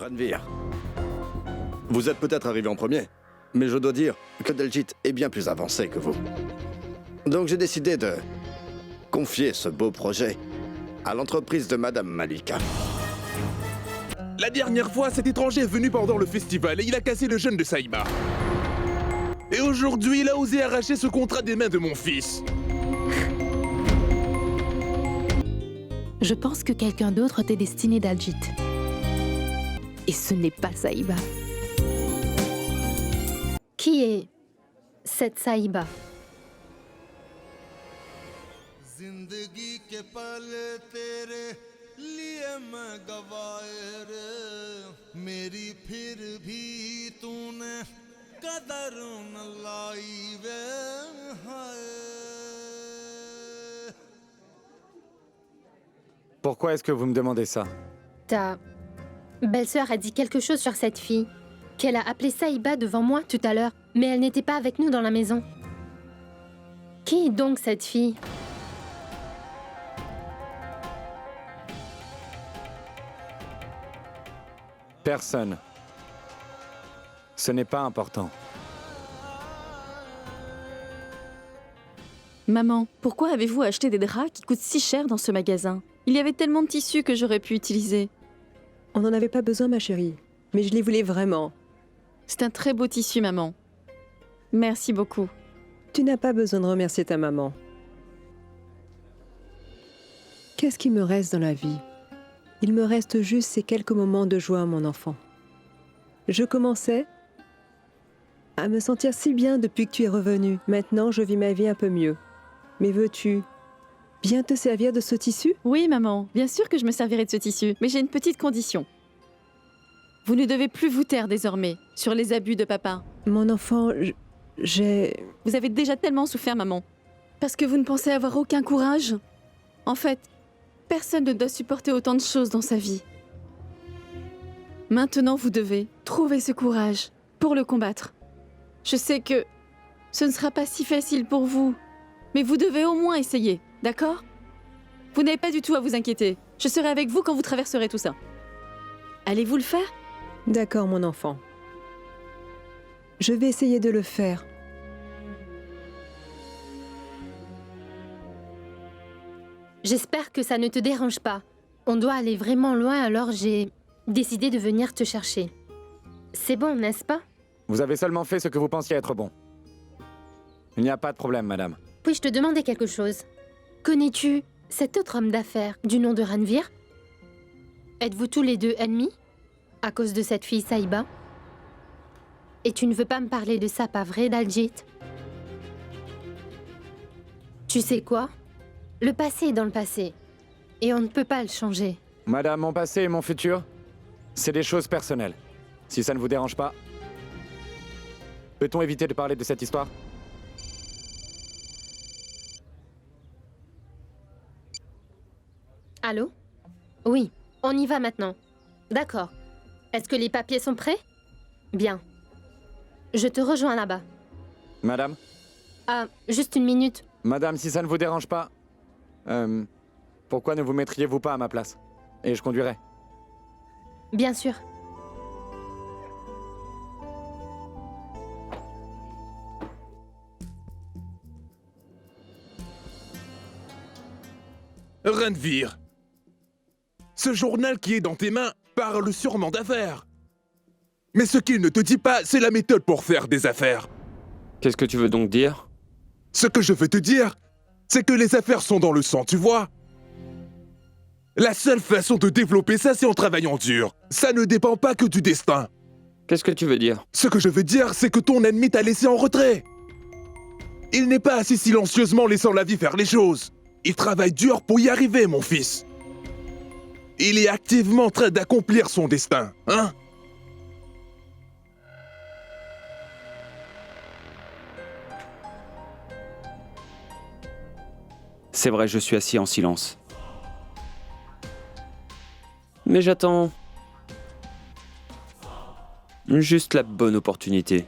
Ranveer. Vous êtes peut-être arrivé en premier, mais je dois dire que Daljit est bien plus avancé que vous. Donc j'ai décidé de confier ce beau projet à l'entreprise de Madame Malika. La dernière fois, cet étranger est venu pendant le festival et il a cassé le jeûne de Saïba. Et aujourd'hui, il a osé arracher ce contrat des mains de mon fils. Je pense que quelqu'un d'autre t'est destiné, Daljit. Et ce n'est pas Saïba. Qui est cette Saïba? जिंदगी के पल तेरे लिए मैं गवाए रे मेरी फिर भी तूने कदर न लाई वे हाय। Pourquoi est-ce que vous me demandez ça? Ta belle-sœur a dit quelque chose sur cette fille, qu'elle a appelée Saïba devant moi tout à l'heure, mais elle n'était pas avec nous dans la maison. Qui est donc cette fille? Personne. Ce n'est pas important. Maman, pourquoi avez-vous acheté des draps qui coûtent si cher dans ce magasin? Il y avait tellement de tissus que j'aurais pu utiliser. On n'en avait pas besoin, ma chérie. Mais je les voulais vraiment. C'est un très beau tissu, maman. Merci beaucoup. Tu n'as pas besoin de remercier ta maman. Qu'est-ce qui me reste dans la vie? Il me reste juste ces quelques moments de joie, mon enfant. Je commençais à me sentir si bien depuis que tu es revenu. Maintenant, je vis ma vie un peu mieux. Mais veux-tu bien te servir de ce tissu? Oui, maman, bien sûr que je me servirai de ce tissu, mais j'ai une petite condition. Vous ne devez plus vous taire désormais sur les abus de papa. Mon enfant, j'ai... Vous avez déjà tellement souffert, maman. Parce que vous ne pensez avoir aucun courage. En fait, personne ne doit supporter autant de choses dans sa vie. Maintenant, vous devez trouver ce courage pour le combattre. Je sais que ce ne sera pas si facile pour vous, mais vous devez au moins essayer, d'accord? Vous n'avez pas du tout à vous inquiéter. Je serai avec vous quand vous traverserez tout ça. Allez-vous le faire? D'accord, mon enfant. Je vais essayer de le faire. J'espère que ça ne te dérange pas. On doit aller vraiment loin, alors j'ai décidé de venir te chercher. C'est bon, n'est-ce pas? Vous avez seulement fait ce que vous pensiez être bon. Il n'y a pas de problème, madame. Puis-je te demander quelque chose? Connais-tu cet autre homme d'affaires du nom de Ranveer? Êtes-vous tous les deux ennemis à cause de cette fille Saïba? Et tu ne veux pas me parler de ça, pas vrai, Daljit? Tu sais quoi? Le passé est dans le passé. Et on ne peut pas le changer. Madame, mon passé et mon futur, c'est des choses personnelles. Si ça ne vous dérange pas, peut-on éviter de parler de cette histoire? Allô? Oui, on y va maintenant. D'accord. Est-ce que les papiers sont prêts? Bien. Je te rejoins là-bas. Madame? Ah, juste une minute. Madame, si ça ne vous dérange pas, pourquoi ne vous mettriez-vous pas à ma place? Et je conduirai. Bien sûr. Ranveer, ce journal qui est dans tes mains parle sûrement d'affaires. Mais ce qu'il ne te dit pas, c'est la méthode pour faire des affaires. Qu'est-ce que tu veux donc dire? Ce que je veux te dire, c'est que les affaires sont dans le sang, tu vois? La seule façon de développer ça, c'est en travaillant dur. Ça ne dépend pas que du destin. Qu'est-ce que tu veux dire? Ce que je veux dire, c'est que ton ennemi t'a laissé en retrait. Il n'est pas assis silencieusement laissant la vie faire les choses. Il travaille dur pour y arriver, mon fils. Il est activement en train d'accomplir son destin, hein? C'est vrai, je suis assis en silence. Mais j'attends juste la bonne opportunité.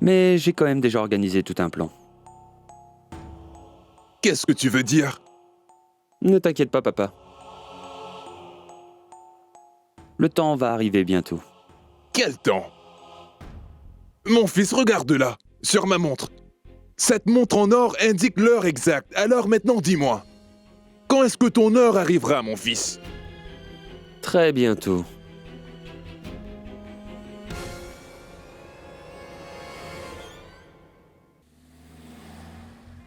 Mais j'ai quand même déjà organisé tout un plan. Qu'est-ce que tu veux dire? Ne t'inquiète pas, papa. Le temps va arriver bientôt. Quel temps? Mon fils, regarde là, sur ma montre. Cette montre en or indique l'heure exacte. Alors maintenant, dis-moi, quand est-ce que ton heure arrivera, mon fils? Très bientôt.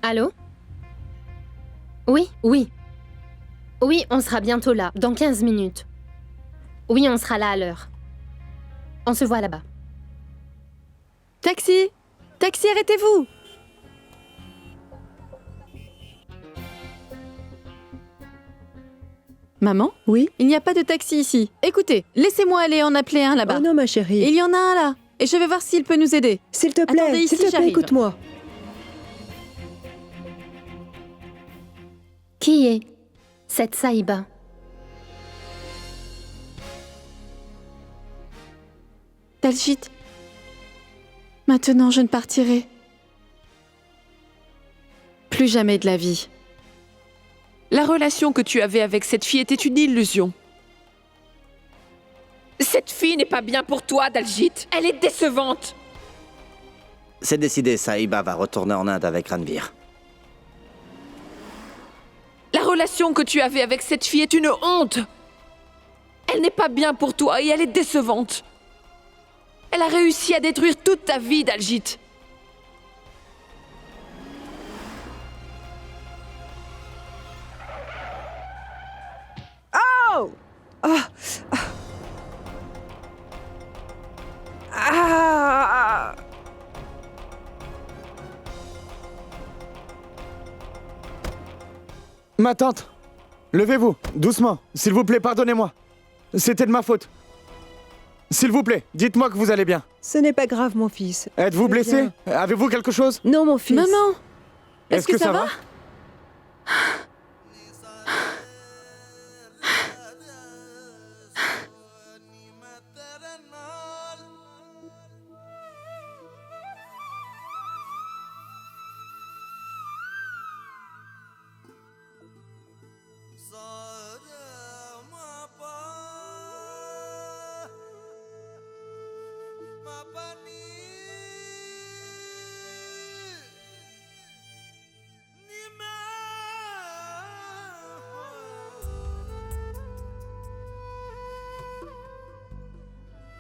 Allô? Oui, oui. Oui, on sera bientôt là, dans 15 minutes. Oui, on sera là à l'heure. On se voit là-bas. Taxi! Taxi, arrêtez-vous! Maman? Oui? Il n'y a pas de taxi ici. Écoutez, laissez-moi aller en appeler un là-bas. Oh non, ma chérie. Il y en a un là. Et je vais voir s'il peut nous aider. S'il te Attendez plaît, ici, s'il te plaît, j'arrive. écoute-moi. Qui est cette Saïba? Daljit. Maintenant, je ne partirai plus jamais de la vie. La relation que tu avais avec cette fille était une illusion. Cette fille n'est pas bien pour toi, Daljit. Elle est décevante. C'est décidé, Saïba va retourner en Inde avec Ranveer. La relation que tu avais avec cette fille est une honte. Elle n'est pas bien pour toi et elle est décevante. Elle a réussi à détruire toute ta vie, Daljit. Oh! Ah! Ah! Ma tante, levez-vous, doucement, s'il vous plaît, pardonnez-moi. C'était de ma faute. S'il vous plaît, dites-moi que vous allez bien. Ce n'est pas grave, mon fils. Êtes-vous Je vais blessé? bien. Avez-vous quelque chose? Non, mon fils. Maman! Est-ce que ça va?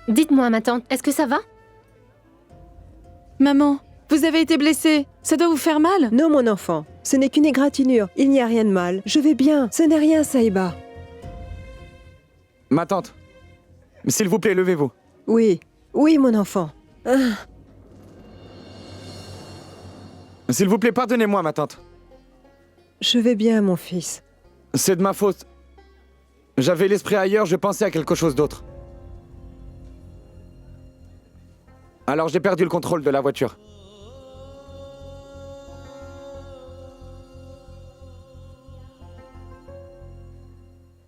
Dites-moi, ma tante, est-ce que ça va? Maman, vous avez été blessée. Ça doit vous faire mal? Non, mon enfant. Ce n'est qu'une égratignure. Il n'y a rien de mal. Je vais bien. Ce n'est rien, Saïba. Ma tante, s'il vous plaît, levez-vous. Oui. Oui, mon enfant. Ah. S'il vous plaît, pardonnez-moi, ma tante. Je vais bien, mon fils. C'est de ma faute. J'avais l'esprit ailleurs, je pensais à quelque chose d'autre. Alors j'ai perdu le contrôle de la voiture.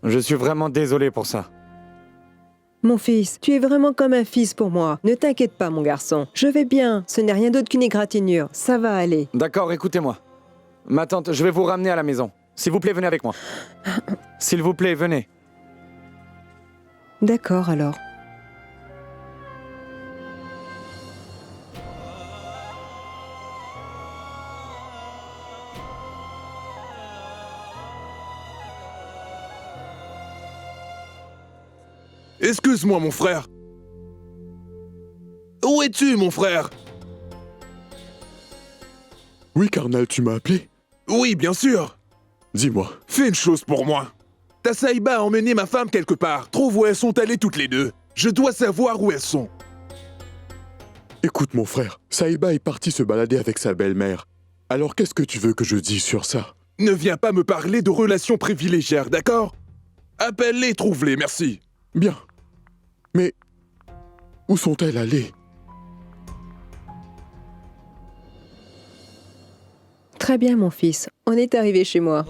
Je suis vraiment désolé pour ça. Mon fils, tu es vraiment comme un fils pour moi. Ne t'inquiète pas, mon garçon. Je vais bien. Ce n'est rien d'autre qu'une égratignure. Ça va aller. D'accord, écoutez-moi. Ma tante, je vais vous ramener à la maison. S'il vous plaît, venez avec moi. S'il vous plaît, venez. D'accord, alors. Excuse-moi, mon frère. Où es-tu, mon frère? Oui, Karnal, tu m'as appelé? Oui, bien sûr. Dis-moi. Fais une chose pour moi. Ta Saïba a emmené ma femme quelque part. Trouve où elles sont allées toutes les deux. Je dois savoir où elles sont. Écoute, mon frère, Saïba est partie se balader avec sa belle-mère. Alors qu'est-ce que tu veux que je dise sur ça? Ne viens pas me parler de relations privilégiées, d'accord? Appelle-les, trouve-les, merci. Bien. Mais où sont-elles allées? Très bien, mon fils. On est arrivé chez moi.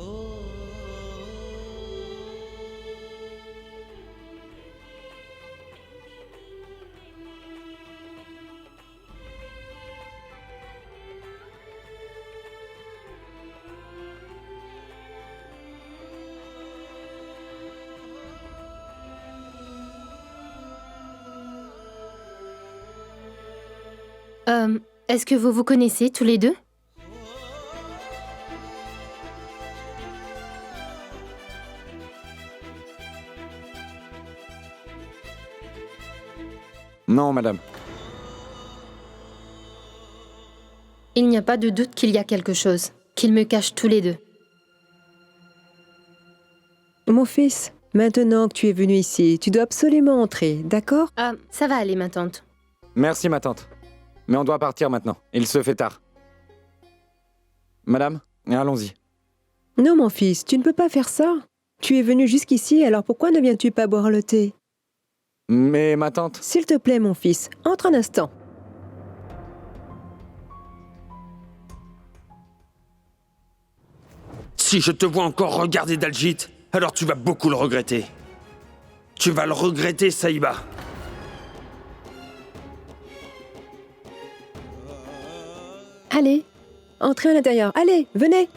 Est-ce que vous vous connaissez tous les deux? Non, madame. Il n'y a pas de doute qu'il y a quelque chose, qu'ils me cachent tous les deux. Mon fils, maintenant que tu es venu ici, tu dois absolument entrer, d'accord? Ah, ça va aller, ma tante. Merci, ma tante. Mais on doit partir maintenant. Il se fait tard. Madame, allons-y. Non, mon fils, tu ne peux pas faire ça. Tu es venu jusqu'ici, alors pourquoi ne viens-tu pas boire le thé? Mais ma tante... S'il te plaît, mon fils, entre un instant. Si je te vois encore regarder Daljit, alors tu vas beaucoup le regretter. Tu vas le regretter, Saïba. Allez, entrez à l'intérieur. Allez, venez.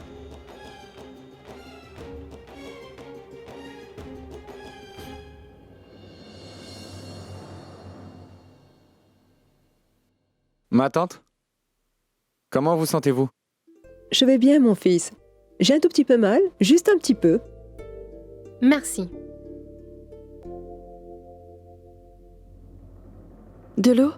Ma tante? Comment vous sentez-vous? Je vais bien, mon fils. J'ai un tout petit peu mal, juste un petit peu. Merci. De l'eau?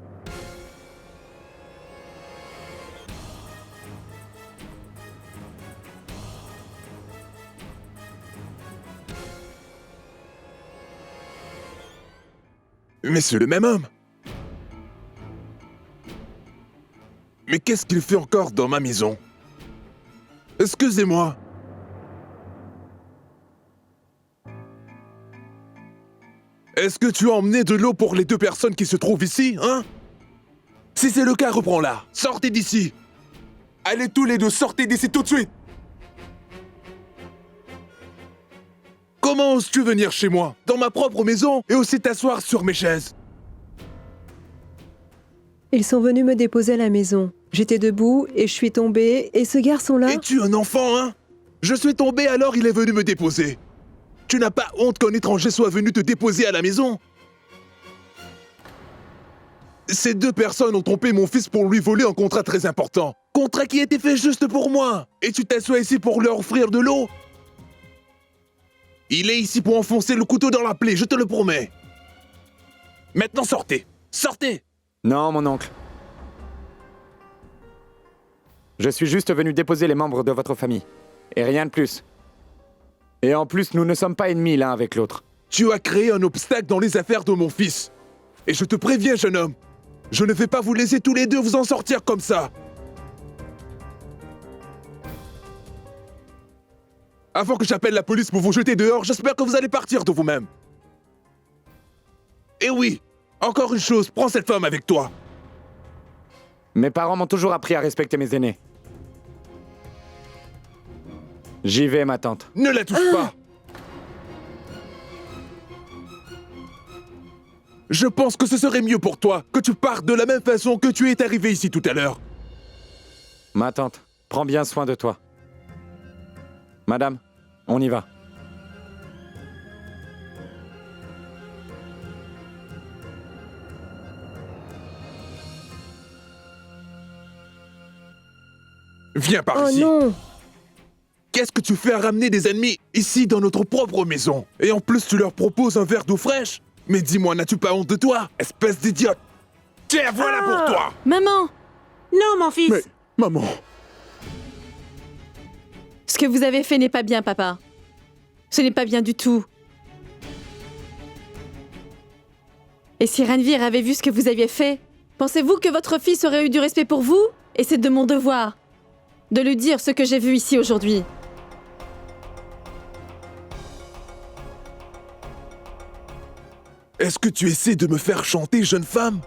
Mais c'est le même homme. Mais qu'est-ce qu'il fait encore dans ma maison? Excusez-moi. Est-ce que tu as emmené de l'eau pour les deux personnes qui se trouvent ici, hein? Si c'est le cas, reprends-la. Sortez d'ici. Allez tous les deux, sortez d'ici tout de suite. Comment oses-tu venir chez moi, dans ma propre maison, et aussi t'asseoir sur mes chaises? Ils sont venus me déposer à la maison. J'étais debout et je suis tombée, et ce garçon-là... Es-tu un enfant, hein? Je suis tombé, alors il est venu me déposer. Tu n'as pas honte qu'un étranger soit venu te déposer à la maison? Ces deux personnes ont trompé mon fils pour lui voler un contrat très important. Contrat qui était fait juste pour moi. Et tu t'assois ici pour leur offrir de l'eau? Il est ici pour enfoncer le couteau dans la plaie, je te le promets. Maintenant sortez. Sortez! Non, mon oncle. Je suis juste venu déposer les membres de votre famille. Et rien de plus. Et en plus, nous ne sommes pas ennemis l'un avec l'autre. Tu as créé un obstacle dans les affaires de mon fils. Et je te préviens, jeune homme, je ne vais pas vous laisser tous les deux vous en sortir comme ça. Avant que j'appelle la police pour vous jeter dehors, j'espère que vous allez partir de vous-même. Et oui, encore une chose, prends cette femme avec toi. Mes parents m'ont toujours appris à respecter mes aînés. J'y vais, ma tante. Ne la touche pas. Je pense que ce serait mieux pour toi que tu partes de la même façon que tu es arrivé ici tout à l'heure. Ma tante, prends bien soin de toi. Madame, on y va. Viens par ici. Oh non! Qu'est-ce que tu fais à ramener des ennemis ici dans notre propre maison? Et en plus, tu leur proposes un verre d'eau fraîche? Mais dis-moi, n'as-tu pas honte de toi, espèce d'idiote? Tiens, voilà pour toi! Maman! Non, mon fils! Mais, maman... Ce que vous avez fait n'est pas bien, papa. Ce n'est pas bien du tout. Et si Ranvir avait vu ce que vous aviez fait, pensez-vous que votre fils aurait eu du respect pour vous? Et c'est de mon devoir de lui dire ce que j'ai vu ici aujourd'hui. Est-ce que tu essaies de me faire chanter, jeune femme?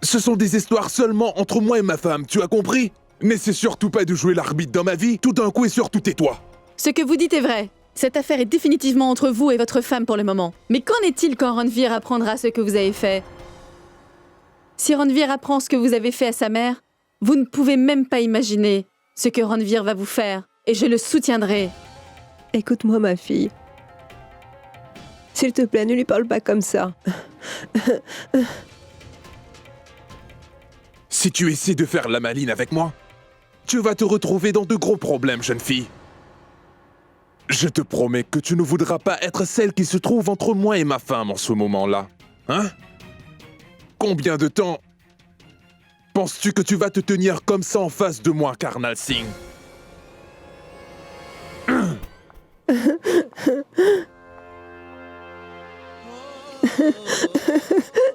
Ce sont des histoires seulement entre moi et ma femme, tu as compris? N'essaie surtout pas de jouer l'arbitre dans ma vie, tout d'un coup et surtout tais-toi. Ce que vous dites est vrai. Cette affaire est définitivement entre vous et votre femme pour le moment. Mais qu'en est-il quand Ranvir apprendra ce que vous avez fait? Si Ranvir apprend ce que vous avez fait à sa mère, vous ne pouvez même pas imaginer ce que Ranvir va vous faire, et je le soutiendrai. Écoute-moi, ma fille. S'il te plaît, ne lui parle pas comme ça. Si tu essaies de faire la maline avec moi, tu vas te retrouver dans de gros problèmes, jeune fille. Je te promets que tu ne voudras pas être celle qui se trouve entre moi et ma femme en ce moment-là. Hein? Combien de temps penses-tu que tu vas te tenir comme ça en face de moi, Karnal Singh?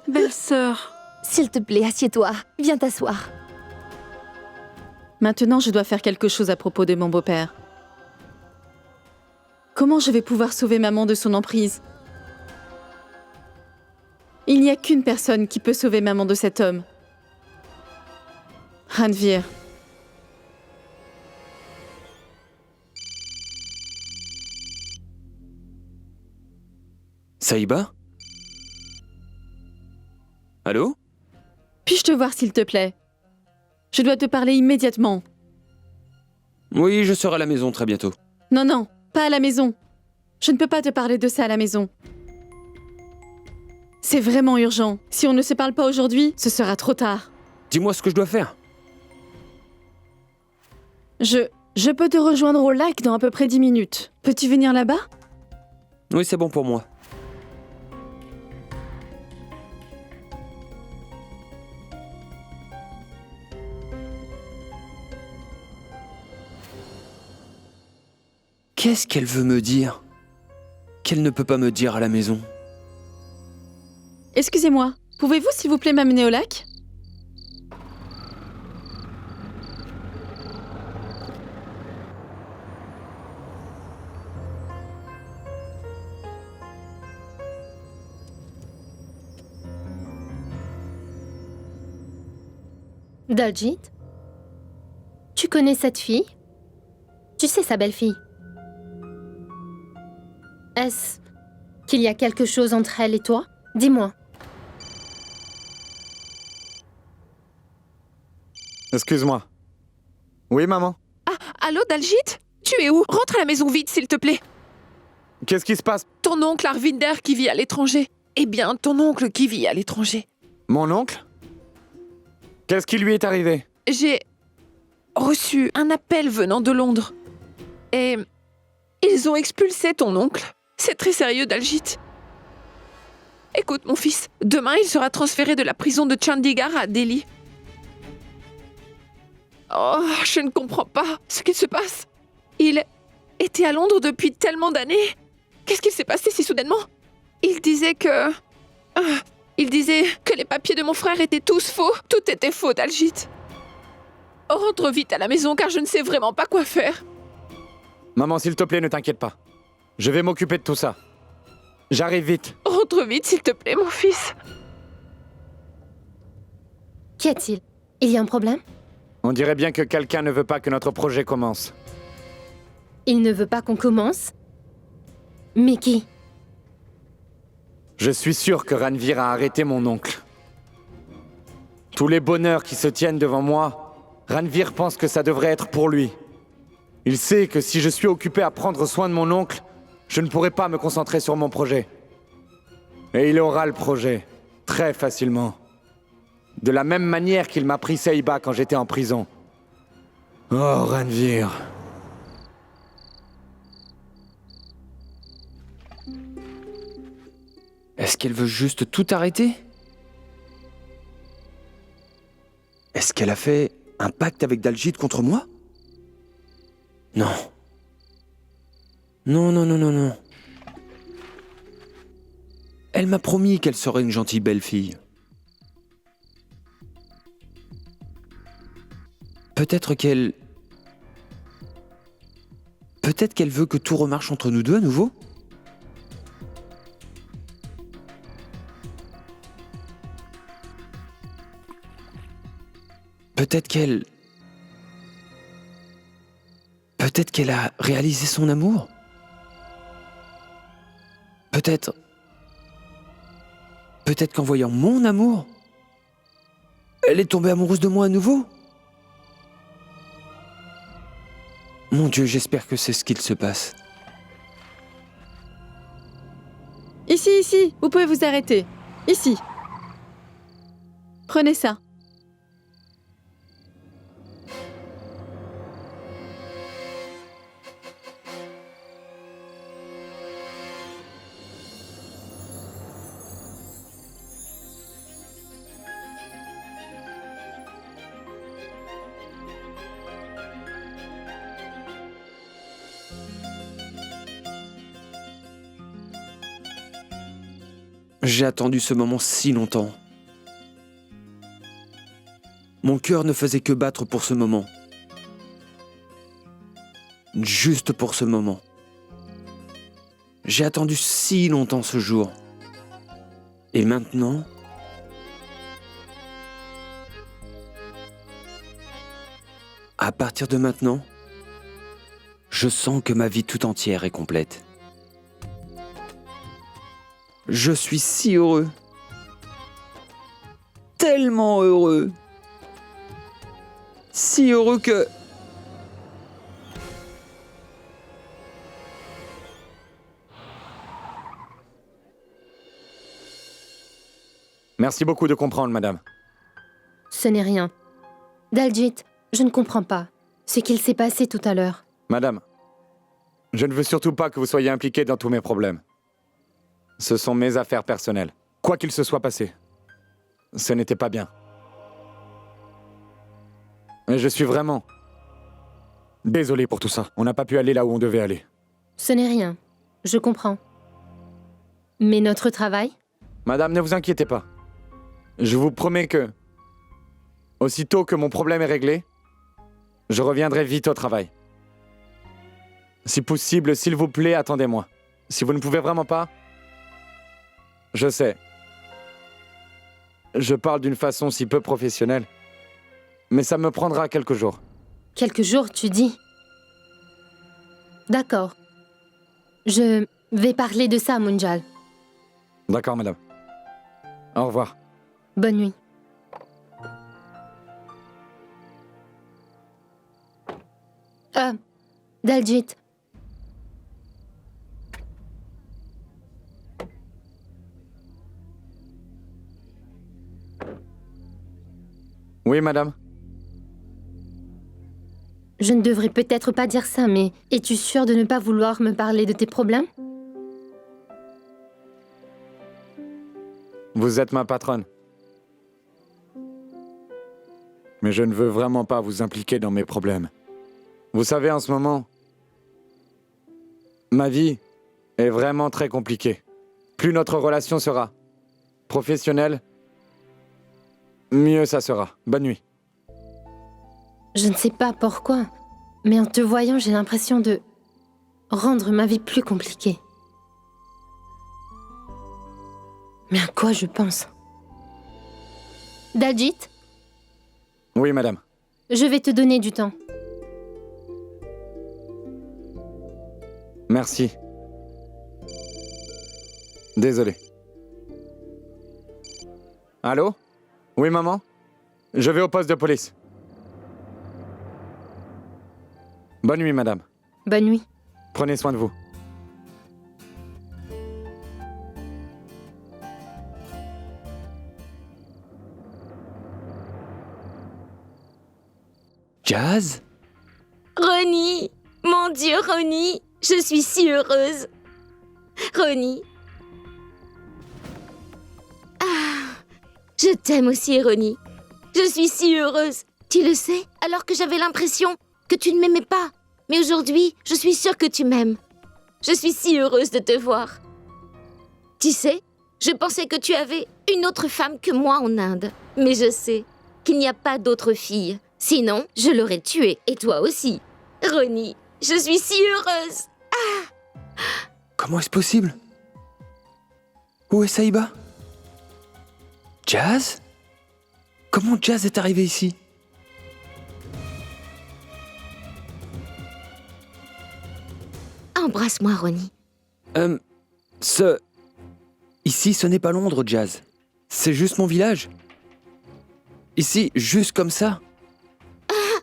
Belle-sœur. S'il te plaît, assieds-toi. Viens t'asseoir. Maintenant, je dois faire quelque chose à propos de mon beau-père. Comment je vais pouvoir sauver maman de son emprise? Il n'y a qu'une personne qui peut sauver maman de cet homme. Ranveer. Sahiba? Allô? Puis-je te voir, s'il te plaît? Je dois te parler immédiatement. Oui, je serai à la maison très bientôt. Non, non, pas à la maison. Je ne peux pas te parler de ça à la maison. C'est vraiment urgent. Si on ne se parle pas aujourd'hui, ce sera trop tard. Dis-moi ce que je dois faire. Je peux te rejoindre au lac dans à peu près 10 minutes. Peux-tu venir là-bas? Oui, c'est bon pour moi. Qu'est-ce qu'elle veut me dire? Qu'elle ne peut pas me dire à la maison? Excusez-moi, pouvez-vous s'il vous plaît m'amener au lac? Daljit? Tu connais cette fille? Tu sais sa belle-fille? Est-ce qu'il y a quelque chose entre elle et toi? Dis-moi. Excuse-moi. Oui, maman? Ah, allô, Daljit? Tu es où? Rentre à la maison vite, s'il te plaît. Qu'est-ce qui se passe? Ton oncle Arvinder qui vit à l'étranger. Eh bien, ton oncle qui vit à l'étranger. Mon oncle? Qu'est-ce qui lui est arrivé? J'ai reçu un appel venant de Londres. Et ils ont expulsé ton oncle. C'est très sérieux, Daljit. Écoute, mon fils, demain, il sera transféré de la prison de Chandigarh à Delhi. Oh, je ne comprends pas ce qu'il se passe. Il était à Londres depuis tellement d'années. Qu'est-ce qu'il s'est passé si soudainement? Il disait que les papiers de mon frère étaient tous faux. Tout était faux, Daljit. Rentre vite à la maison car je ne sais vraiment pas quoi faire. Maman, s'il te plaît, ne t'inquiète pas. Je vais m'occuper de tout ça. J'arrive vite. Rentre vite, s'il te plaît, mon fils. Qu'y a-t-il? Il y a un problème? On dirait bien que quelqu'un ne veut pas que notre projet commence. Il ne veut pas qu'on commence? Mais qui? Je suis sûr que Ranveer a arrêté mon oncle. Tous les bonheurs qui se tiennent devant moi, Ranveer pense que ça devrait être pour lui. Il sait que si je suis occupé à prendre soin de mon oncle, je ne pourrai pas me concentrer sur mon projet. Et il aura le projet, très facilement. De la même manière qu'il m'a pris Sahiba quand j'étais en prison. Oh, Ranveer. Est-ce qu'elle veut juste tout arrêter? Est-ce qu'elle a fait un pacte avec Daljit contre moi? Non. Non, non, non, non, non. Elle m'a promis qu'elle serait une gentille belle fille. Peut-être qu'elle veut que tout remarche entre nous deux à nouveau? Peut-être qu'elle a réalisé son amour. Peut-être qu'en voyant mon amour, elle est tombée amoureuse de moi à nouveau. Mon Dieu, j'espère que c'est ce qu'il se passe. Ici, vous pouvez vous arrêter. Ici. Prenez ça. J'ai attendu ce moment si longtemps. Mon cœur ne faisait que battre pour ce moment. Juste pour ce moment. J'ai attendu si longtemps ce jour. Et maintenant... À partir de maintenant, je sens que ma vie tout entière est complète. Je suis si heureux. Tellement heureux. Si heureux que... Merci beaucoup de comprendre, madame. Ce n'est rien. Daljit, je ne comprends pas ce qu'il s'est passé tout à l'heure. Madame, je ne veux surtout pas que vous soyez impliquée dans tous mes problèmes. Ce sont mes affaires personnelles. Quoi qu'il se soit passé, ce n'était pas bien. Et je suis vraiment désolé pour tout ça. On n'a pas pu aller là où on devait aller. Ce n'est rien. Je comprends. Mais notre travail? Madame, ne vous inquiétez pas. Je vous promets que, aussitôt que mon problème est réglé, je reviendrai vite au travail. Si possible, s'il vous plaît, attendez-moi. Si vous ne pouvez vraiment pas, je sais. Je parle d'une façon si peu professionnelle, mais ça me prendra quelques jours. Quelques jours, tu dis? D'accord. Je vais parler de ça à Munjal. D'accord, madame. Au revoir. Bonne nuit. Daljit. Oui, madame. Je ne devrais peut-être pas dire ça, mais es-tu sûre de ne pas vouloir me parler de tes problèmes? Vous êtes ma patronne. Mais je ne veux vraiment pas vous impliquer dans mes problèmes. Vous savez, en ce moment, ma vie est vraiment très compliquée. Plus notre relation sera professionnelle, mieux ça sera. Bonne nuit. Je ne sais pas pourquoi, mais en te voyant, j'ai l'impression de rendre ma vie plus compliquée. Mais à quoi je pense? Daljit, Oui, madame. je vais te donner du temps. Merci. Désolé. Allô? Oui, maman? Je vais au poste de police. Bonne nuit, madame. Bonne nuit. Prenez soin de vous. Jazz? Ronnie! Mon Dieu, Ronnie! Je suis si heureuse! Ronnie! Ah! Je t'aime aussi, Ronnie! Je suis si heureuse! Tu le sais, alors que j'avais l'impression que tu ne m'aimais pas. Mais aujourd'hui, je suis sûre que tu m'aimes. Je suis si heureuse de te voir. Tu sais, je pensais que tu avais une autre femme que moi en Inde. Mais je sais qu'il n'y a pas d'autre fille. Sinon, je l'aurais tuée. Et toi aussi. Ronnie, je suis si heureuse. Ah! Comment est-ce possible? Où est Saïba? Jazz? Comment Jazz est arrivé ici? Embrasse-moi, Ronnie. Ici, ce n'est pas Londres, Jazz. C'est juste mon village. Ici, juste comme ça. Ah!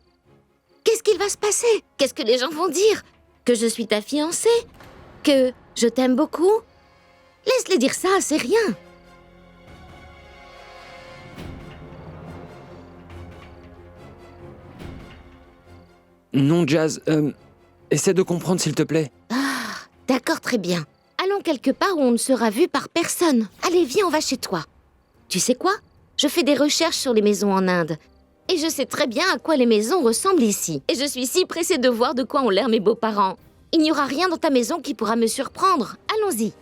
Qu'est-ce qu'il va se passer? Qu'est-ce que les gens vont dire? Que je suis ta fiancée? Que je t'aime beaucoup? Laisse-les dire ça, c'est rien. Non, Jazz, essaie de comprendre, s'il te plaît. Ah, d'accord, très bien. Allons quelque part où on ne sera vu par personne. Allez, viens, on va chez toi. Tu sais quoi? Je fais des recherches sur les maisons en Inde. Et je sais très bien à quoi les maisons ressemblent ici. Et je suis si pressée de voir de quoi ont l'air mes beaux-parents. Il n'y aura rien dans ta maison qui pourra me surprendre. Allons-y.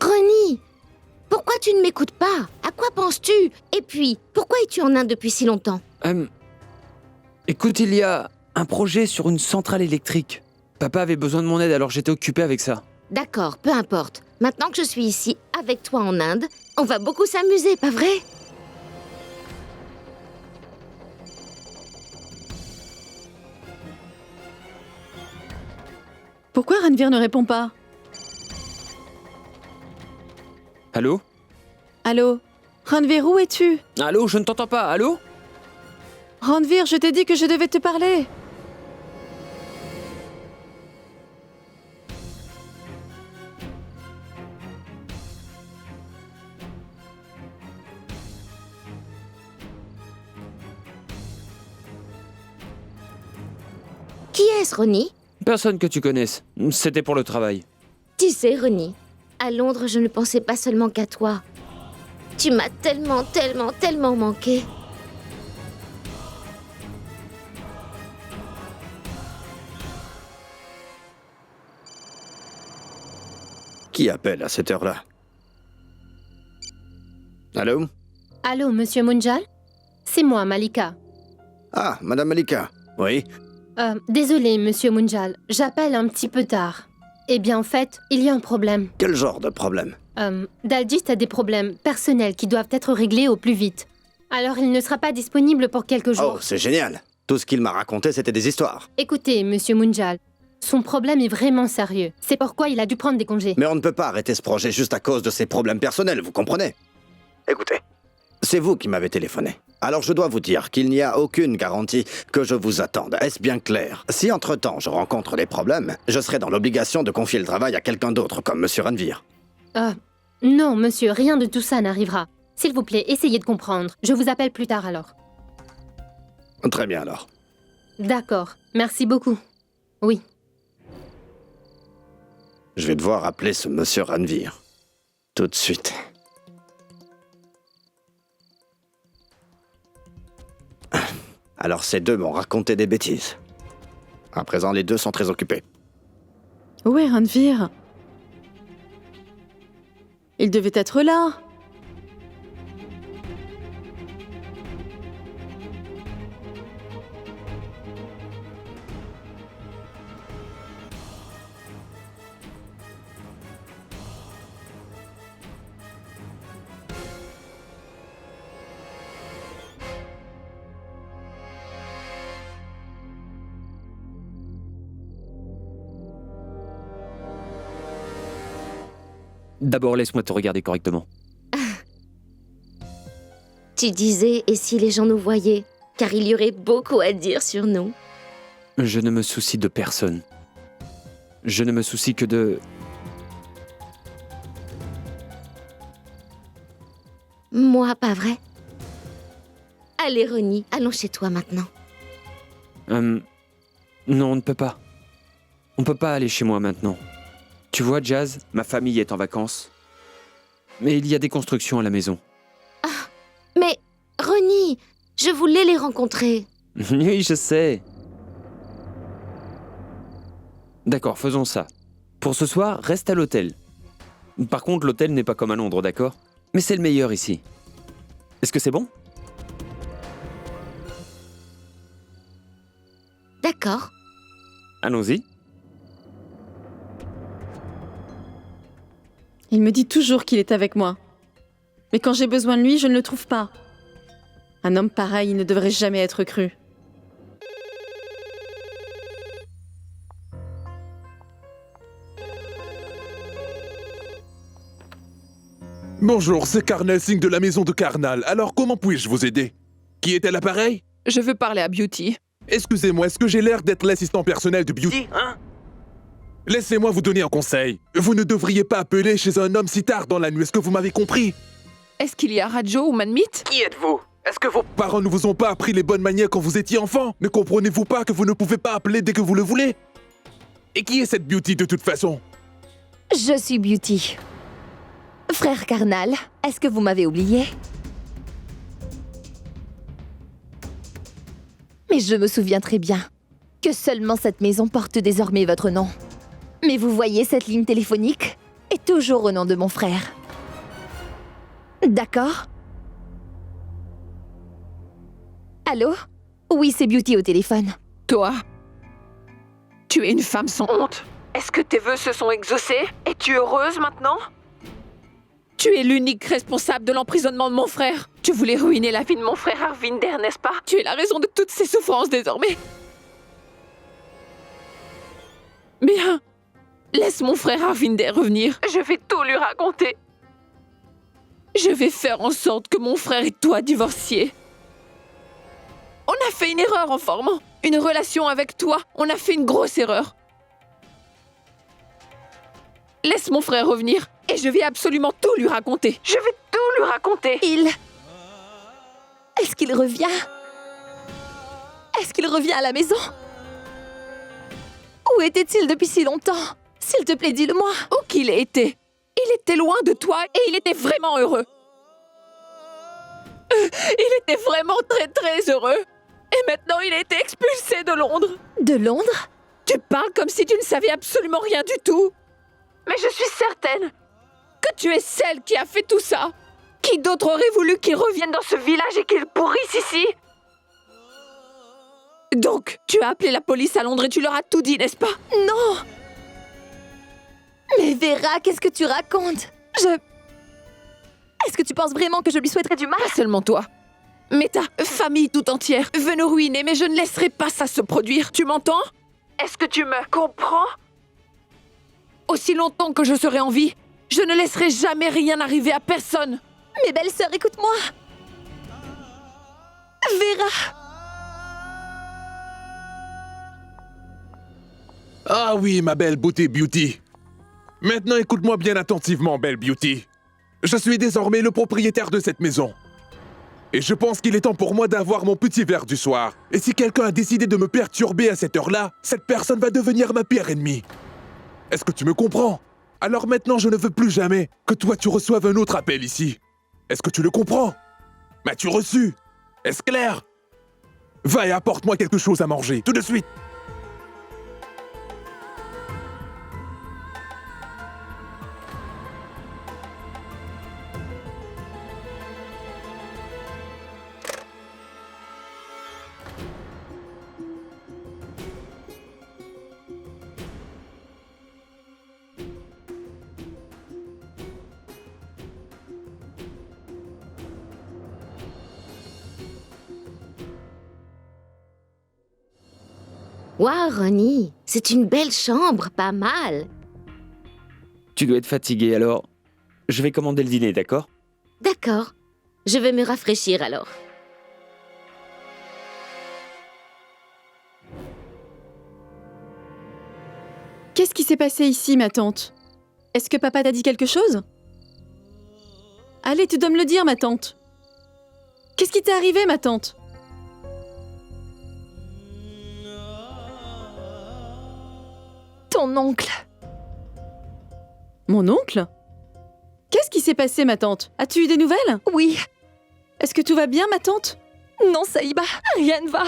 Ronnie, pourquoi tu ne m'écoutes pas? À quoi penses-tu? Et puis, pourquoi es-tu en Inde depuis si longtemps? Écoute, il y a un projet sur une centrale électrique. Papa avait besoin de mon aide, alors j'étais occupé avec ça. D'accord, peu importe. Maintenant que je suis ici avec toi en Inde, on va beaucoup s'amuser, pas vrai? Pourquoi Ranveer ne répond pas? Allô? Allô? Ranveer, où es-tu? Allô, je ne t'entends pas, allô? Ranveer, je t'ai dit que je devais te parler. Qui est-ce, Ronnie? Personne que tu connaisses. C'était pour le travail. Tu sais, Ronnie, à Londres, je ne pensais pas seulement qu'à toi. Tu m'as tellement, tellement, tellement manqué. Qui appelle à cette heure-là? Allô? Allô, monsieur Munjal? C'est moi, Malika. Ah, Madame Malika. Oui? Désolé, monsieur Munjal, j'appelle un petit peu tard. Eh bien, en fait, il y a un problème. Quel genre de problème? Daljit a des problèmes personnels qui doivent être réglés au plus vite. Alors, il ne sera pas disponible pour quelques jours. Oh, c'est génial. Tout ce qu'il m'a raconté, c'était des histoires. Écoutez, monsieur Munjal, son problème est vraiment sérieux. C'est pourquoi il a dû prendre des congés. Mais on ne peut pas arrêter ce projet juste à cause de ses problèmes personnels, vous comprenez? Écoutez, c'est vous qui m'avez téléphoné. Alors je dois vous dire qu'il n'y a aucune garantie que je vous attende. Est-ce bien clair? Si entre-temps je rencontre des problèmes, je serai dans l'obligation de confier le travail à quelqu'un d'autre, comme monsieur Ranveer. Non, monsieur, rien de tout ça n'arrivera. S'il vous plaît, essayez de comprendre. Je vous appelle plus tard alors. Très bien alors. D'accord, merci beaucoup. Oui. Je vais devoir appeler ce monsieur Ranveer. Tout de suite. Alors ces deux m'ont raconté des bêtises. À présent, les deux sont très occupés. Où est Ranveer? Il devait être là. D'abord, laisse-moi te regarder correctement. Tu disais, et si les gens nous voyaient? Car il y aurait beaucoup à dire sur nous. Je ne me soucie de personne. Je ne me soucie que de... Moi, pas vrai? Allez, Ronnie, allons chez toi maintenant. Non, on ne peut pas. On peut pas aller chez moi maintenant. Tu vois, Jazz, ma famille est en vacances. Mais il y a des constructions à la maison. Ah, mais Ronnie, je voulais les rencontrer. Oui, je sais. D'accord, faisons ça. Pour ce soir, reste à l'hôtel. Par contre, l'hôtel n'est pas comme à Londres, d'accord? Mais c'est le meilleur ici. Est-ce que c'est bon? D'accord. Allons-y. Il me dit toujours qu'il est avec moi. Mais quand j'ai besoin de lui, je ne le trouve pas. Un homme pareil, il ne devrait jamais être cru. Bonjour, c'est Karnal Singh de la maison de Karnal. Alors comment puis-je vous aider? Qui est à l'appareil? Je veux parler à Beauty. Excusez-moi, est-ce que j'ai l'air d'être l'assistant personnel de Beauty? Hein? Laissez-moi vous donner un conseil. Vous ne devriez pas appeler chez un homme si tard dans la nuit, est-ce que vous m'avez compris? Est-ce qu'il y a Rajo ou Manmeet? Qui êtes-vous? Est-ce que vos Parents ne vous ont pas appris les bonnes manières quand vous étiez enfant? Ne comprenez-vous pas que vous ne pouvez pas appeler dès que vous le voulez? Et qui est cette Beauty de toute façon? Je suis Beauty. Frère Karnal, est-ce que vous m'avez oublié? Mais je me souviens très bien que seulement cette maison porte désormais votre nom. Mais vous voyez cette ligne téléphonique? Et toujours au nom de mon frère. D'accord? Allô? Oui, c'est Beauty au téléphone. Toi, tu es une femme sans honte. Est-ce que tes vœux se sont exaucés? Es-tu heureuse maintenant? Tu es l'unique responsable de l'emprisonnement de mon frère. Tu voulais ruiner la vie de mon frère Harvinder, n'est-ce pas? Tu es la raison de toutes ces souffrances désormais. Bien. Laisse mon frère Harvinder revenir. Je vais tout lui raconter. Je vais faire en sorte que mon frère et toi divorciez. On a fait une erreur en formant une relation avec toi. On a fait une grosse erreur. Laisse mon frère revenir et je vais absolument tout lui raconter. Je vais tout lui raconter. Est-ce qu'il revient? Est-ce qu'il revient à la maison? Où était-il depuis si longtemps? S'il te plaît, dis-le-moi. Où qu'il ait été. Il était loin de toi et il était vraiment heureux. Il était vraiment très très heureux. Et maintenant, il a été expulsé de Londres. De Londres? Tu parles comme si tu ne savais absolument rien du tout. Mais je suis certaine que tu es celle qui a fait tout ça. Qui d'autre aurait voulu qu'il revienne dans ce village et qu'il pourrisse ici? Donc, tu as appelé la police à Londres et tu leur as tout dit, n'est-ce pas? Non! Mais Vera, qu'est-ce que tu racontes? Est-ce que tu penses vraiment que je lui souhaiterais du mal? Pas seulement toi, mais ta famille tout entière veut nous ruiner, mais je ne laisserai pas ça se produire. Tu m'entends? Est-ce que tu me comprends? Aussi longtemps que je serai en vie, je ne laisserai jamais rien arriver à personne. Mes belles sœurs, écoute-moi. Vera. Ah oui, ma belle beauté Beauty. Maintenant, écoute-moi bien attentivement, belle Beauty. Je suis désormais le propriétaire de cette maison. Et je pense qu'il est temps pour moi d'avoir mon petit verre du soir. Et si quelqu'un a décidé de me perturber à cette heure-là, cette personne va devenir ma pire ennemie. Est-ce que tu me comprends? Alors maintenant, je ne veux plus jamais que toi tu reçoives un autre appel ici. Est-ce que tu le comprends? M'as-tu reçu? Est-ce clair? Va et apporte-moi quelque chose à manger, tout de suite. Waouh, Ronnie, c'est une belle chambre, pas mal. Tu dois être fatigué, alors je vais commander le dîner, d'accord? D'accord, je vais me rafraîchir alors. Qu'est-ce qui s'est passé ici, ma tante? Est-ce que papa t'a dit quelque chose? Allez, tu dois me le dire, ma tante. Qu'est-ce qui t'est arrivé, ma tante? Ton oncle. Mon oncle? Qu'est-ce qui s'est passé, ma tante? As-tu eu des nouvelles? Oui. Est-ce que tout va bien, ma tante? Non, Saïba, rien ne va.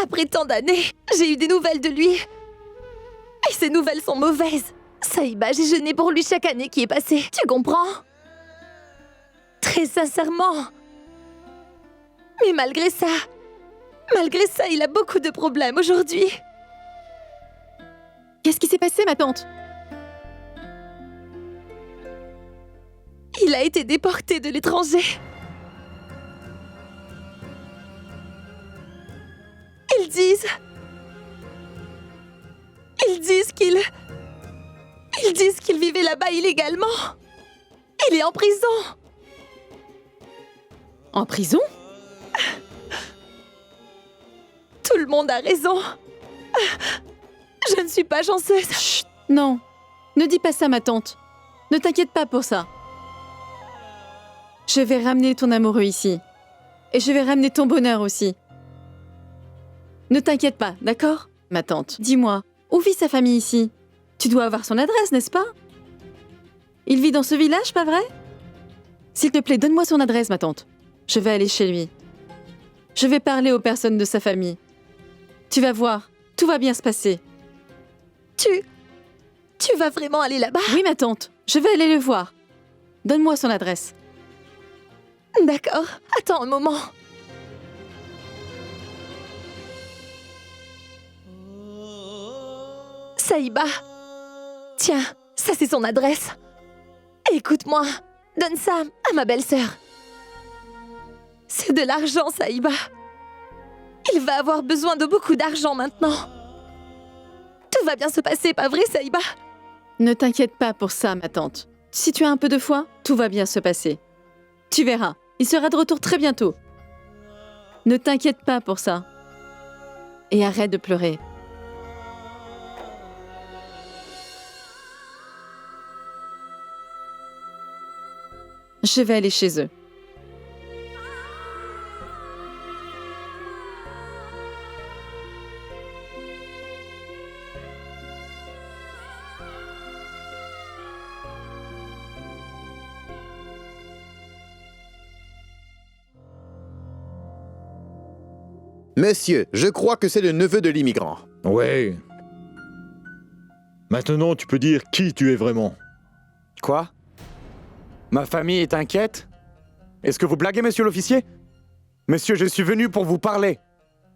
Après tant d'années, j'ai eu des nouvelles de lui. Et ces nouvelles sont mauvaises. Saïba, j'ai jeûné pour lui chaque année qui est passée. Tu comprends? Très sincèrement. Mais malgré ça, il a beaucoup de problèmes aujourd'hui. Qu'est-ce qui s'est passé, ma tante? Il a été déporté de l'étranger. Ils disent qu'il vivait là-bas illégalement. Il est en prison. En prison? Tout le monde a raison. Je ne suis pas chanceuse. Chut, non, ne dis pas ça, ma tante. Ne t'inquiète pas pour ça. Je vais ramener ton amoureux ici. Et je vais ramener ton bonheur aussi. Ne t'inquiète pas, d'accord? Ma tante, dis-moi, où vit sa famille ici? Tu dois avoir son adresse, n'est-ce pas? Il vit dans ce village, pas vrai? S'il te plaît, donne-moi son adresse, ma tante. Je vais aller chez lui. Je vais parler aux personnes de sa famille. Tu vas voir, tout va bien se passer. Tu Tu vas vraiment aller là-bas? Oui, ma tante. Je vais aller le voir. Donne-moi son adresse. D'accord. Attends un moment. Saïba. Tiens, ça c'est son adresse. Écoute-moi. Donne ça à ma belle-sœur. C'est de l'argent, Saïba. Il va avoir besoin de beaucoup d'argent maintenant. Tout va bien se passer, pas vrai, Saïba? Ne t'inquiète pas pour ça, ma tante. Si tu as un peu de foi, tout va bien se passer. Tu verras, il sera de retour très bientôt. Ne t'inquiète pas pour ça. Et arrête de pleurer. Je vais aller chez eux. Messieurs, je crois que c'est le neveu de l'immigrant. Ouais. Maintenant, tu peux dire qui tu es vraiment. Quoi? Ma famille est inquiète? Est-ce que vous blaguez, monsieur l'officier? Monsieur, je suis venu pour vous parler.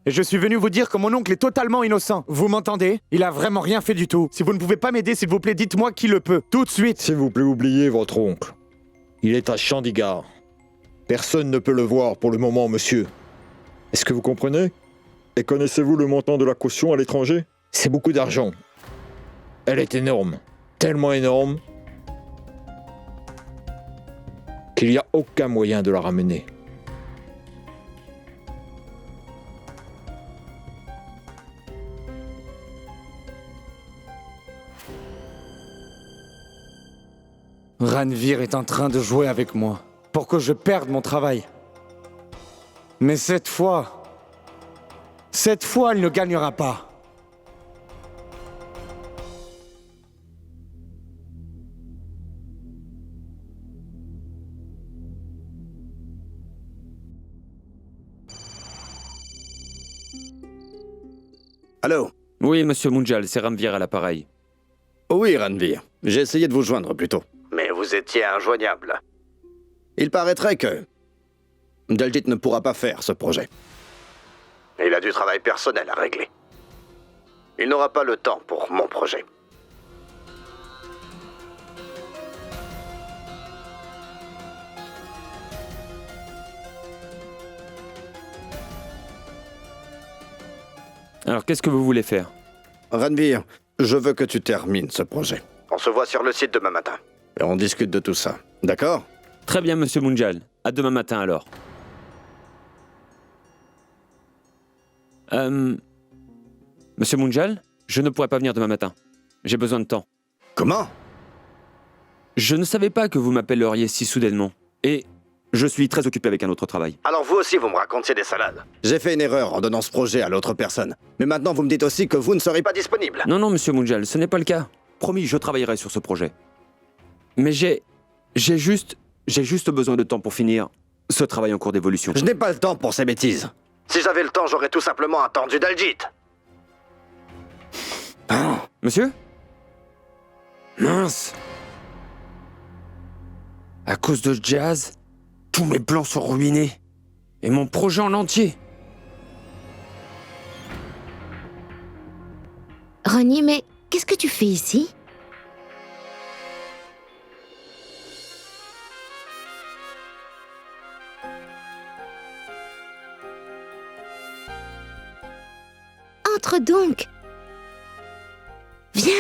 Et je suis venu vous dire que mon oncle est totalement innocent. Vous m'entendez? Il a vraiment rien fait du tout. Si vous ne pouvez pas m'aider, s'il vous plaît, dites-moi qui le peut. Tout de suite. S'il vous plaît, oubliez votre oncle. Il est à Chandigarh. Personne ne peut le voir pour le moment, monsieur. Est-ce que vous comprenez? Et connaissez-vous le montant de la caution à l'étranger? C'est beaucoup d'argent. Elle est énorme. Tellement énorme qu'il n'y a aucun moyen de la ramener. Ranveer est en train de jouer avec moi pour que je perde mon travail. Mais cette fois, il ne gagnera pas. Allô? Oui, monsieur Munjal, c'est Ranveer à l'appareil. Oui, Ranveer. J'ai essayé de vous joindre plus tôt. Mais vous étiez injoignable. Il paraîtrait que Daljit ne pourra pas faire ce projet. Il a du travail personnel à régler. Il n'aura pas le temps pour mon projet. Alors, qu'est-ce que vous voulez faire? Ranveer, je veux que tu termines ce projet. On se voit sur le site demain matin. Et on discute de tout ça. D'accord? Très bien, monsieur Munjal. À demain matin, alors. Monsieur Munjal, je ne pourrai pas venir demain matin. J'ai besoin de temps. Comment? Je ne savais pas que vous m'appelleriez si soudainement. Et je suis très occupé avec un autre travail. Alors vous aussi, vous me racontiez des salades. J'ai fait une erreur en donnant ce projet à l'autre personne. Mais maintenant, vous me dites aussi que vous ne serez pas disponible. Non, non, monsieur Munjal, ce n'est pas le cas. Promis, je travaillerai sur ce projet. Mais j'ai juste besoin de temps pour finir ce travail en cours d'évolution. Je n'ai pas le temps pour ces bêtises. Si j'avais le temps, j'aurais tout simplement attendu Daljit. Monsieur? Mince. À cause de Jazz, tous mes plans sont ruinés. Et mon projet en entier. Ronnie, mais qu'est-ce que tu fais ici? Entre donc. Viens.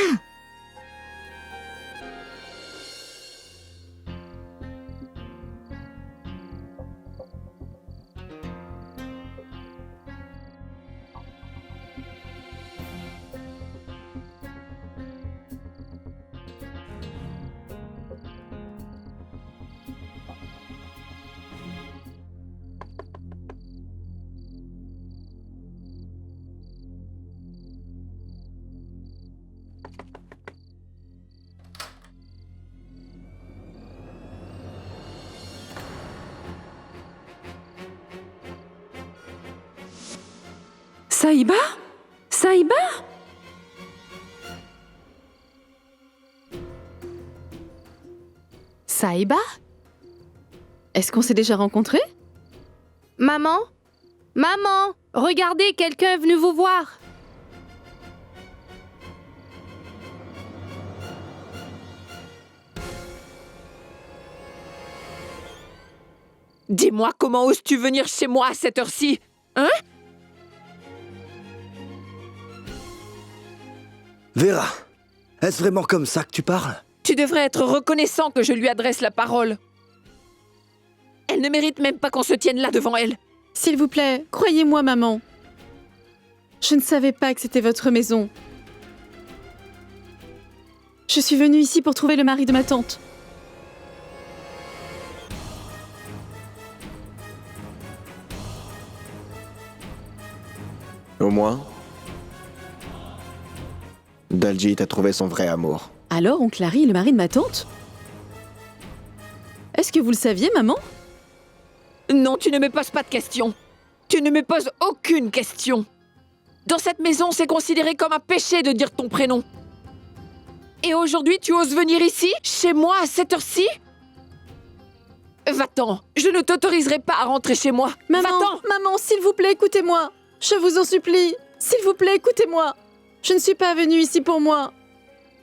Saïba? Saïba? Saïba? Est-ce qu'on s'est déjà rencontrés? Maman? Maman! Regardez, quelqu'un est venu vous voir. Dis-moi, comment oses-tu venir chez moi à cette heure-ci? Hein? Vera, est-ce vraiment comme ça que tu parles? Tu devrais être reconnaissant que je lui adresse la parole. Elle ne mérite même pas qu'on se tienne là devant elle. S'il vous plaît, croyez-moi, maman. Je ne savais pas que c'était votre maison. Je suis venue ici pour trouver le mari de ma tante. Au moins, Daljeet a trouvé son vrai amour. Alors, oncle Harry est le mari de ma tante? Est-ce que vous le saviez, maman? Non, tu ne me poses pas de questions. Tu ne me poses aucune question. Dans cette maison, c'est considéré comme un péché de dire ton prénom. Et aujourd'hui, tu oses venir ici, chez moi, à cette heure-ci? Va-t'en, je ne t'autoriserai pas à rentrer chez moi. Maman, Va-t'en! maman, s'il vous plaît, écoutez-moi. Je vous en supplie. S'il vous plaît, écoutez-moi. Je ne suis pas venue ici pour moi.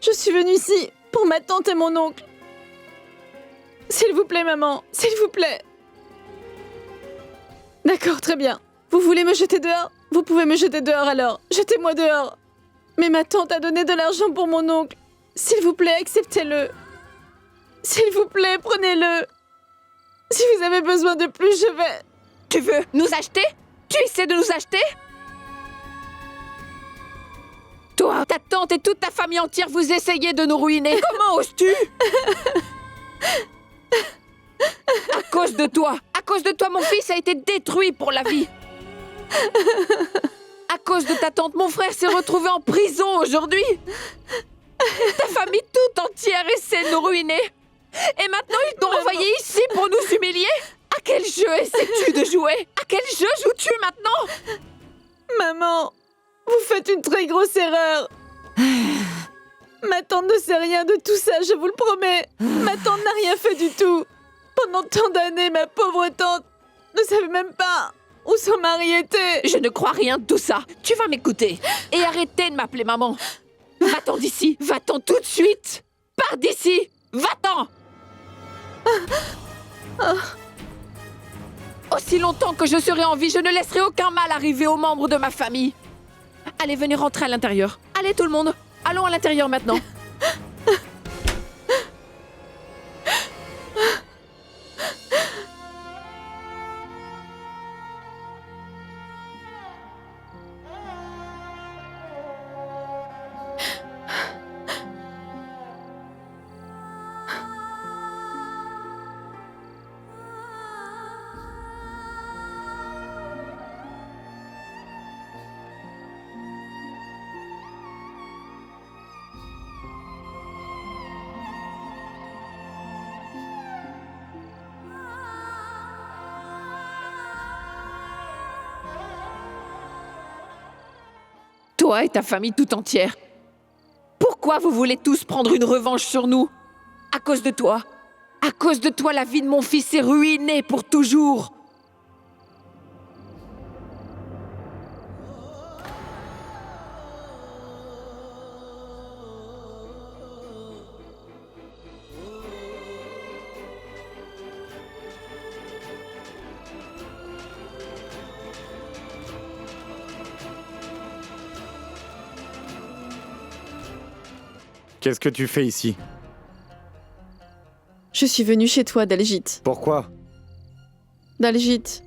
Je suis venue ici pour ma tante et mon oncle. S'il vous plaît, maman, s'il vous plaît. D'accord, très bien. Vous voulez me jeter dehors? Vous pouvez me jeter dehors alors. Jetez-moi dehors. Mais ma tante a donné de l'argent pour mon oncle. S'il vous plaît, acceptez-le. S'il vous plaît, prenez-le. Si vous avez besoin de plus, je vais... Tu veux nous acheter? Tu essaies de nous acheter? Toi, ta tante et toute ta famille entière, vous essayez de nous ruiner. Comment oses-tu? À cause de toi, mon fils a été détruit pour la vie. À cause de ta tante, mon frère s'est retrouvé en prison aujourd'hui. Ta famille toute entière essaie de nous ruiner. Et maintenant, ils t'ont envoyé ici pour nous humilier? À quel jeu essaies-tu de jouer? À quel jeu joues-tu maintenant? Maman, vous faites une très grosse erreur. Ma tante ne sait rien de tout ça, je vous le promets. Ma tante n'a rien fait du tout. Pendant tant d'années, ma pauvre tante ne savait même pas où son mari était. Je ne crois rien de tout ça. Tu vas m'écouter. Et arrêtez de m'appeler maman. Va-t'en d'ici. Va-t'en tout de suite. Pars d'ici. Va-t'en. Aussi longtemps que je serai en vie, je ne laisserai aucun mal arriver aux membres de ma famille. Allez, venez rentrer à l'intérieur. Allez tout le monde. Allons à l'intérieur maintenant. Toi et ta famille tout entière. Pourquoi vous voulez tous prendre une revanche sur nous? À cause de toi. À cause de toi, la vie de mon fils est ruinée pour toujours. Qu'est-ce que tu fais ici? Je suis venue chez toi, Daljeet. Pourquoi? Daljeet,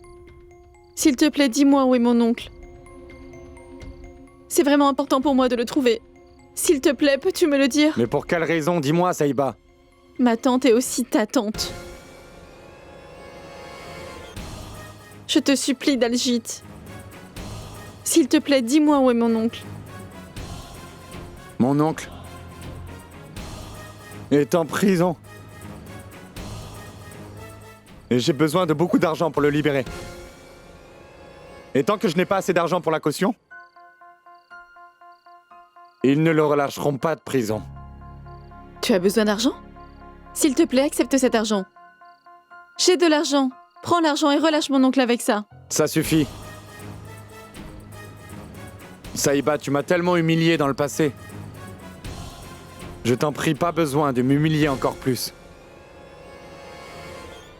s'il te plaît, dis-moi où est mon oncle. C'est vraiment important pour moi de le trouver. S'il te plaît, peux-tu me le dire? Mais pour quelle raison? Dis-moi, Saïba. Ma tante est aussi ta tante. Je te supplie, Daljeet. S'il te plaît, dis-moi où est mon oncle. Mon oncle est en prison. Et j'ai besoin de beaucoup d'argent pour le libérer. Et tant que je n'ai pas assez d'argent pour la caution, ils ne le relâcheront pas de prison. Tu as besoin d'argent? S'il te plaît, accepte cet argent. J'ai de l'argent. Prends l'argent et relâche mon oncle avec ça. Ça suffit. Saïba, tu m'as tellement humilié dans le passé. Je t'en prie, pas besoin de m'humilier encore plus.